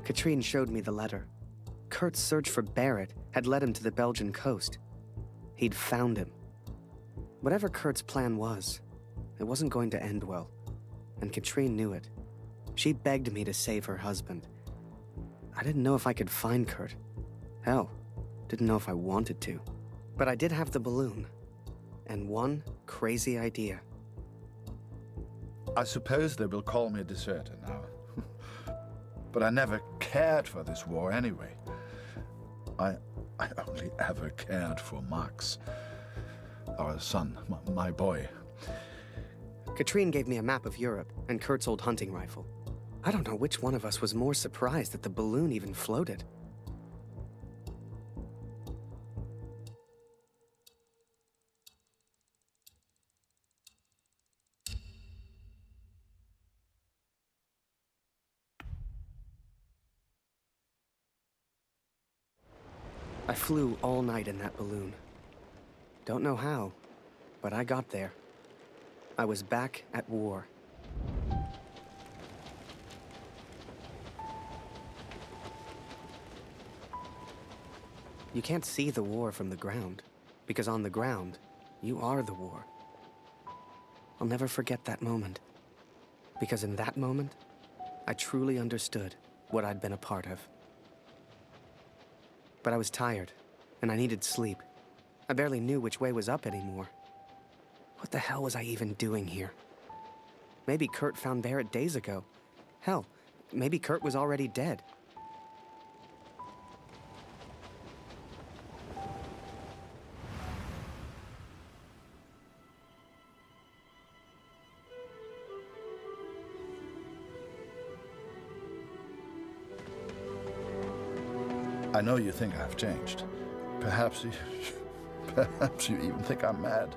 Katrine showed me the letter. Kurt's search for Barrett had led him to the Belgian coast. He'd found him. Whatever Kurt's plan was, it wasn't going to end well, and Katrine knew it. She begged me to save her husband. I didn't know if I could find Kurt. Hell, didn't know if I wanted to. But I did have the balloon, and one crazy idea. I suppose they will call me a deserter now. But I never cared for this war anyway. I only ever cared for Max, our son, my boy. Katrine gave me a map of Europe and Kurt's old hunting rifle. I don't know which one of us was more surprised that the balloon even floated. I flew all night in that balloon. Don't know how, but I got there. I was back at war. You can't see the war from the ground, because on the ground, you are the war. I'll never forget that moment, because in that moment, I truly understood what I'd been a part of. But I was tired, and I needed sleep. I barely knew which way was up anymore. What the hell was I even doing here? Maybe Kurt found Barrett days ago. Hell, maybe Kurt was already dead. I know you think I've changed. Perhaps you even think I'm mad.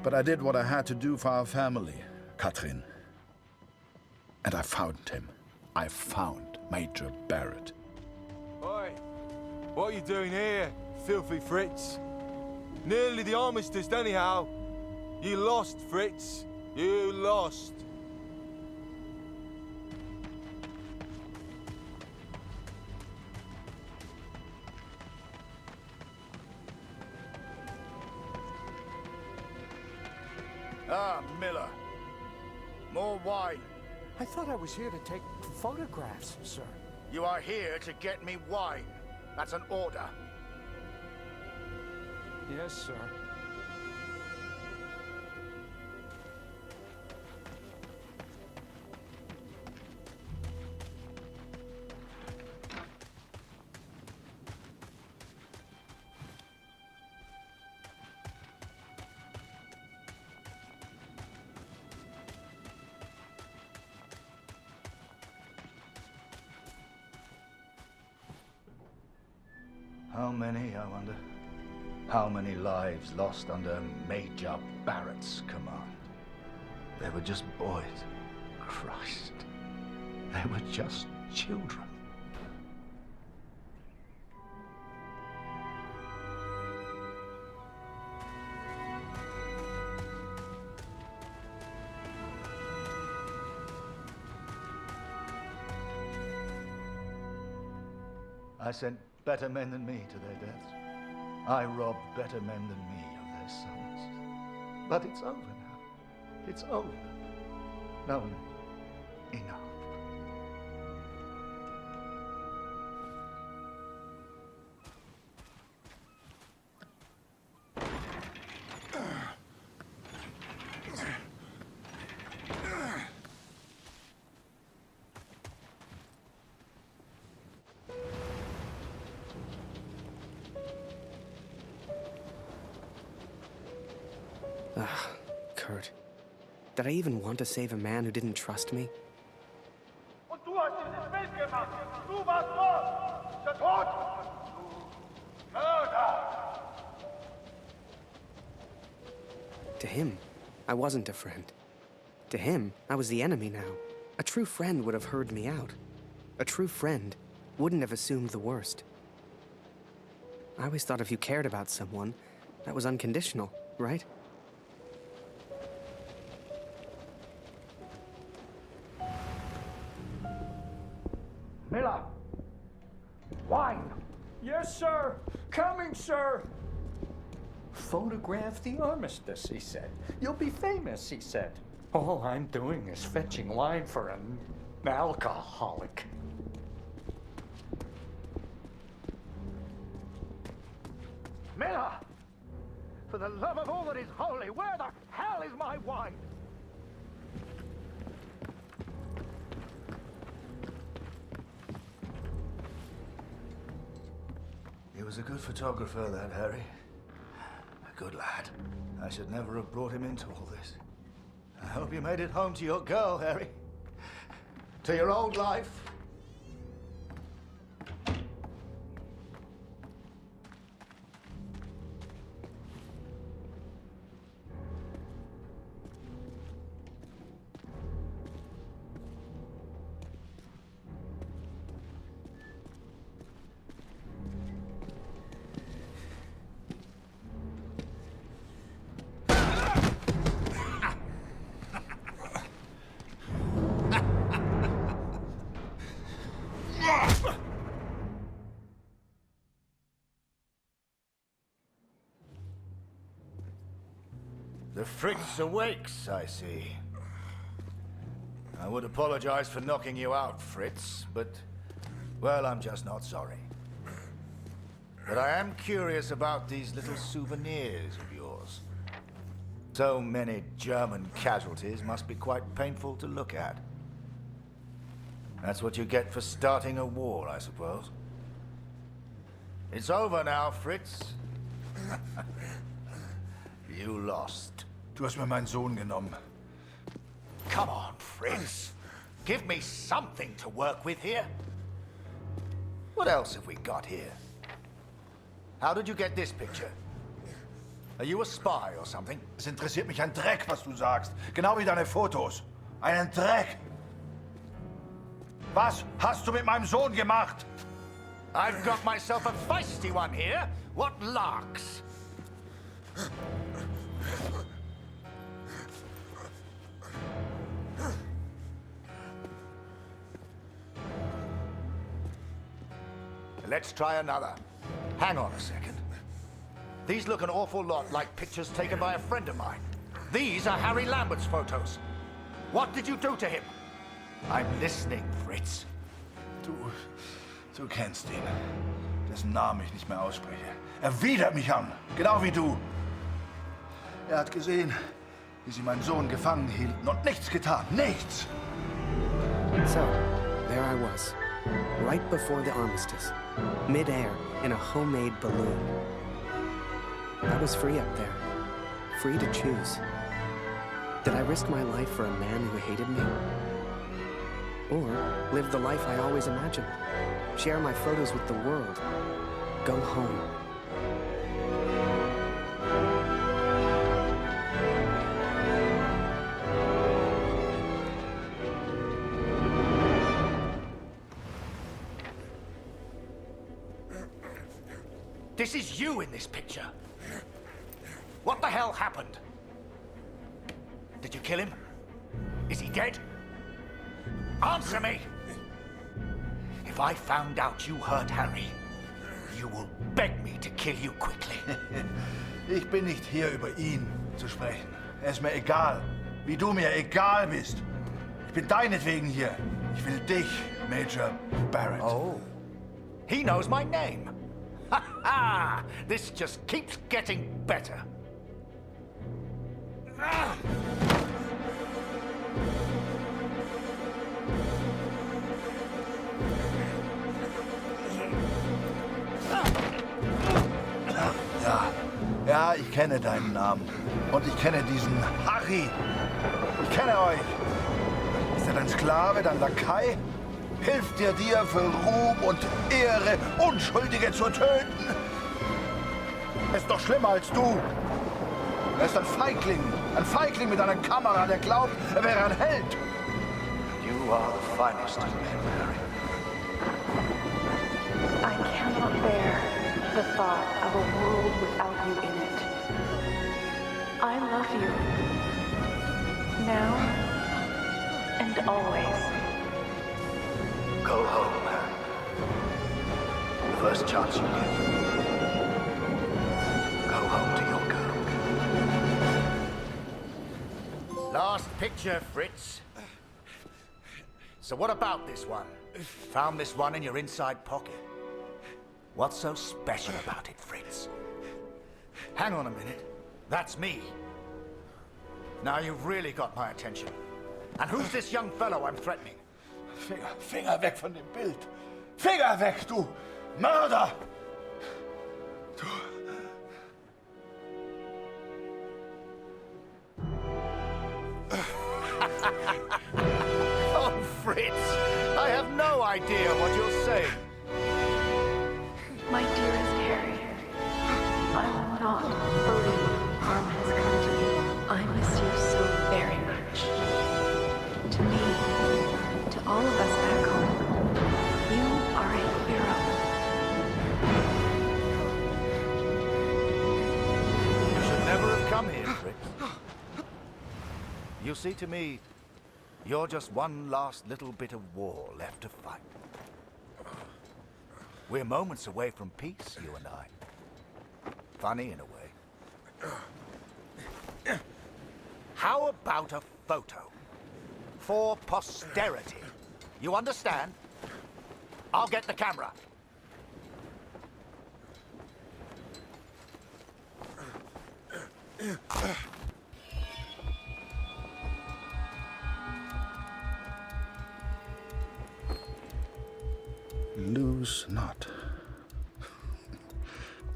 But I did what I had to do for our family, Katrin. And I found him. I found Major Barrett. Oi! What are you doing here, filthy Fritz? Nearly the armistice anyhow. You lost, Fritz. You lost. Ah, Miller. More wine. I thought I was here to take photographs, sir. You are here to get me wine. That's an order. Yes, sir. How many, I wonder? How many lives lost under Major Barrett's command? They were just boys. Christ. They were just children. I sent better men than me to their deaths. I robbed better men than me of their sons. But it's over now. It's over. No, enough. Kurt. Did I even want to save a man who didn't trust me? Und du hast dieses Bild gemacht. Du warst dort. Der Tod. Du Mörder. To him, I wasn't a friend. To him, I was the enemy now. A true friend would have heard me out. A true friend wouldn't have assumed the worst. I always thought if you cared about someone, that was unconditional, right? Miller! Wine! Yes, sir. Coming, sir. Photograph the armistice, he said. You'll be famous, he said. All I'm doing is fetching wine for an alcoholic. Miller! For the love of all that is holy, where the hell is my wine? He was a good photographer, that Harry. A good lad. I should never have brought him into all this. I hope you made it home to your girl, Harry. To your old life. The Fritz awakes, I see. I would apologize for knocking you out, Fritz, but, well, I'm just not sorry. But I am curious about these little souvenirs of yours. So many German casualties must be quite painful to look at. That's what you get for starting a war, I suppose. It's over now, Fritz. You lost. Du hast mir meinen Sohn genommen. Come on, Fritz. Give me something to work with here. What else have we got here? How did you get this picture? Are you a spy or something? Es interessiert mich ein Dreck, was du sagst. Genau wie deine Fotos. Einen Dreck. Was hast du mit meinem Sohn gemacht? I've got myself a feisty one here. What larks? Let's try another. Hang on a second. These look an awful lot like pictures taken by a friend of mine. These are Harry Lambert's photos. What did you do to him? I'm listening, Fritz. Du kennst ihn. Dessen Namen ich nicht mehr ausspreche. Er widert mich an. Genau wie du. Er hat gesehen, wie sie meinen Sohn gefangen hielten und nichts getan. Nichts! So, there I was, right before the armistice, mid-air in a homemade balloon. I was free up there, free to choose. Did I risk my life for a man who hated me? Or live the life I always imagined? Share my photos with the world? Go home? This is you in this picture. What the hell happened? Did you kill him? Is he dead? Answer me! If I found out you hurt Harry, you will beg me to kill you quickly. Ich bin nicht hier, über ihn zu sprechen. Er ist mir egal, wie du mir egal bist. Ich bin deinetwegen hier. Ich will dich, Major Barrett. Oh, he knows my name. Ha ha! This just keeps getting better. Ja, ich kenne deinen Namen. Und ich kenne diesen Harry. Ich kenne euch. Ist er dein Sklave, dein Lakai? Hilft er dir für Ruhm und Ehre, Unschuldige zu töten? Er ist doch schlimmer als du. Er ist ein Feigling mit einer Kamera, der glaubt, er wäre ein Held. You are the finest of men, Harry. I cannot bear the thought of a world without you in it. I love you. Now and always. Go home, Harry. first chance you get. Go home to your girl. Last picture, Fritz. So what about this one? Found this one in your inside pocket. What's so special about it, Fritz? Hang on a minute. That's me. Now you've really got my attention. And who's this young fellow I'm threatening? Finger weg von dem Bild! Finger weg, du Mörder! Du... Oh, Fritz! I have no idea what you're saying. My dearest Harry, I will not believe harm has come to you. I miss you so very much. To me, to all of us back home, you are a hero. You should never have come here, Fritz. You see, to me, you're just one last little bit of war left to fight. We're moments away from peace, you and I. Funny in a way. How about a photo? For posterity. You understand? I'll get the camera. Lose not.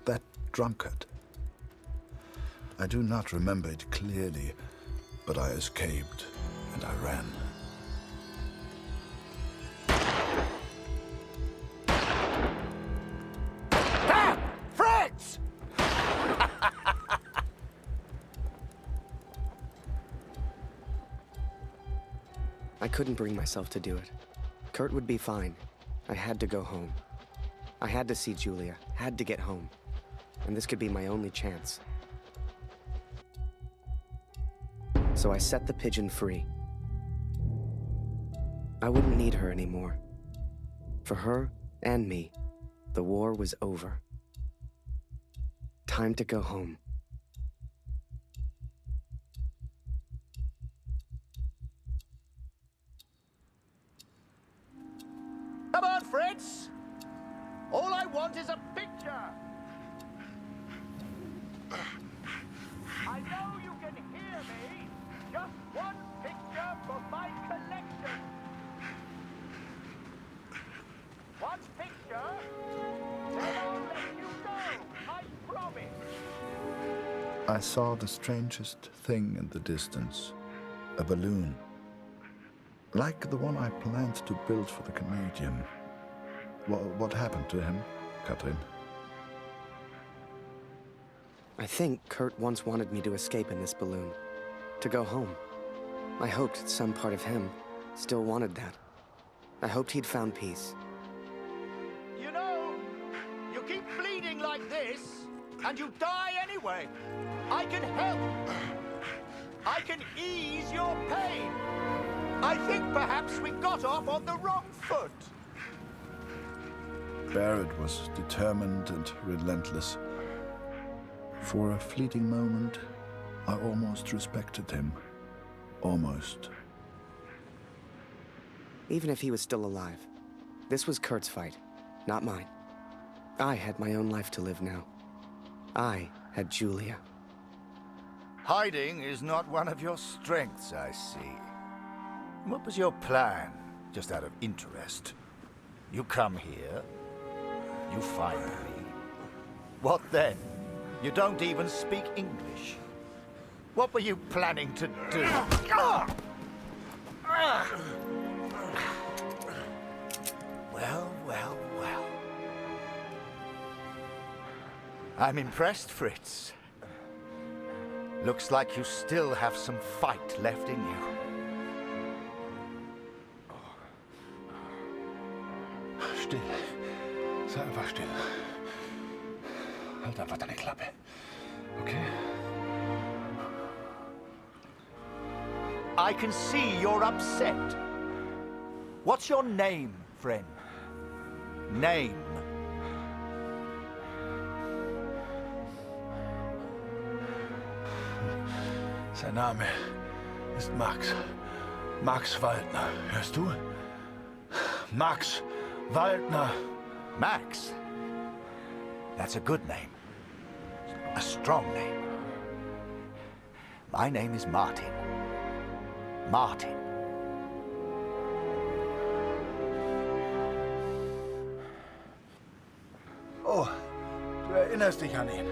That drunkard. I do not remember it clearly, but I escaped and I ran. Damn! Fritz! I couldn't bring myself to do it. Kurt would be fine. I had to go home. I had to see Julia, had to get home. And this could be my only chance. So I set the pigeon free. I wouldn't need her anymore. For her and me, the war was over. Time to go home. Come on, Fritz! All I want is a picture! I know you can hear me! Just one picture for my collection! One picture, then I'll let you go! I promise! I saw the strangest thing in the distance. A balloon. Like the one I planned to build for the Canadian. What happened to him, Katrin? I think Kurt once wanted me to escape in this balloon. To go home. I hoped some part of him still wanted that. I hoped he'd found peace. You know, you keep bleeding like this, and you die anyway. I can help. I can ease your pain. I think perhaps we got off on the wrong foot. Barrett was determined and relentless. For a fleeting moment, I almost respected him. Almost. Even if he was still alive, this was Kurt's fight, not mine. I had my own life to live now. I had Julia. Hiding is not one of your strengths, I see. What was your plan, just out of interest? You come here, you find me. What then? You don't even speak English. What were you planning to do? Well, well, well. I'm impressed, Fritz. Looks like you still have some fight left in you. Still. Sei einfach still. Halt einfach deine Klappe. Okay? I can see you're upset. What's your name, friend? Name. Name ist Max. Max Waldner. Hörst du? Max Waldner. Max? That's a good name. A strong name. My name is Martin. Martin. Oh, du erinnerst dich an ihn.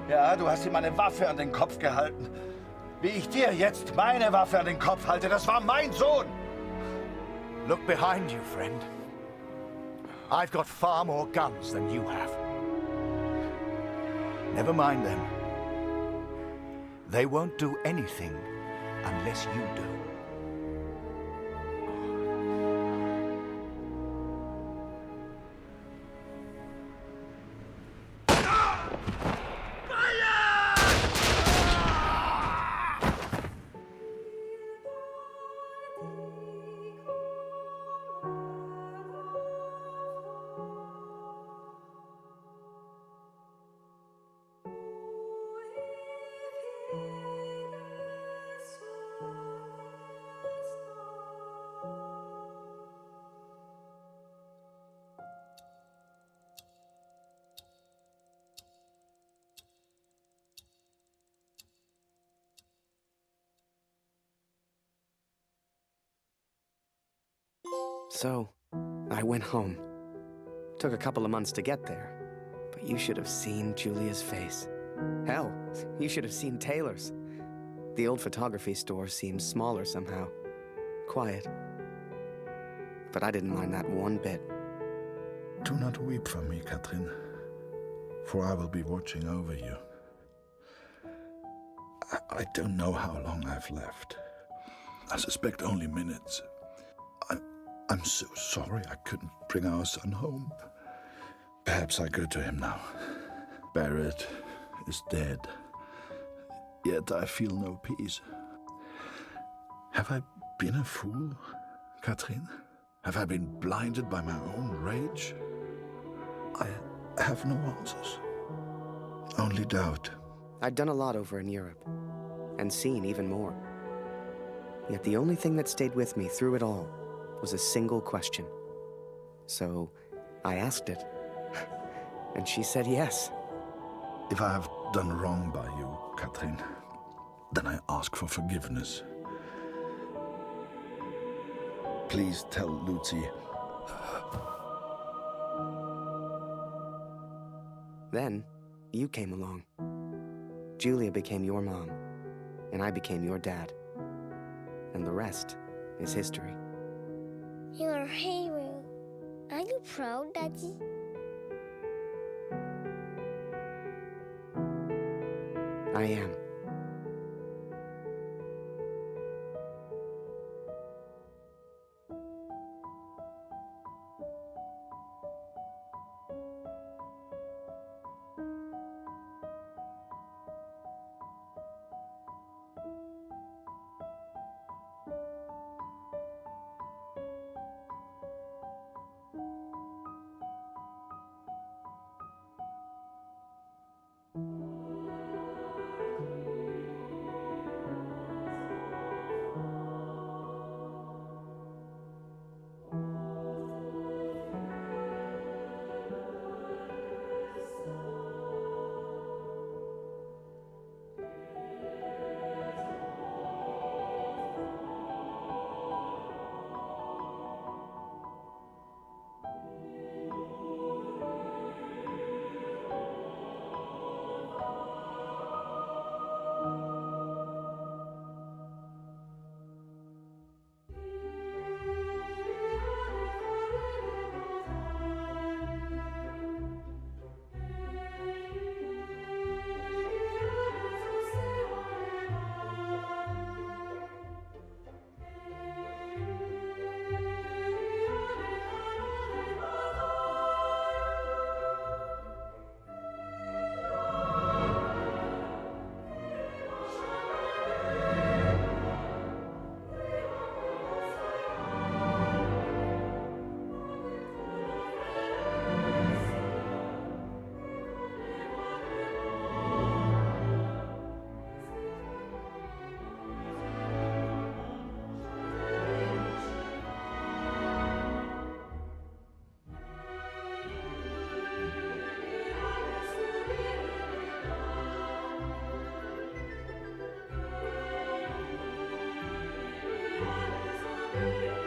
Ja, du hast ihm eine Waffe an den Kopf gehalten. Wie ich dir jetzt meine Waffe an den Kopf halte, das war mein Sohn. Look behind you, friend. I've got far more guns than you have. Never mind them. They won't do anything unless you do. So, I went home. Took a couple of months to get there, but you should have seen Julia's face. Hell, you should have seen Taylor's. The old photography store seemed smaller somehow. Quiet. But I didn't mind that one bit. Do not weep for me, Katrin, for I will be watching over you. I don't know how long I've left. I suspect only minutes. I'm so sorry I couldn't bring our son home. Perhaps I go to him now. Barrett is dead. Yet I feel no peace. Have I been a fool, Katrin? Have I been blinded by my own rage? I have no answers. Only doubt. I'd done a lot over in Europe, and seen even more. Yet the only thing that stayed with me through it all was a single question. So I asked it, and she said yes. If I have done wrong by you, Katrin, then I ask for forgiveness. Please tell Lucy. Then, you came along. Julia became your mom, and I became your dad. And the rest is history. You're a hero. Are you proud, Daddy? I am. Thank you.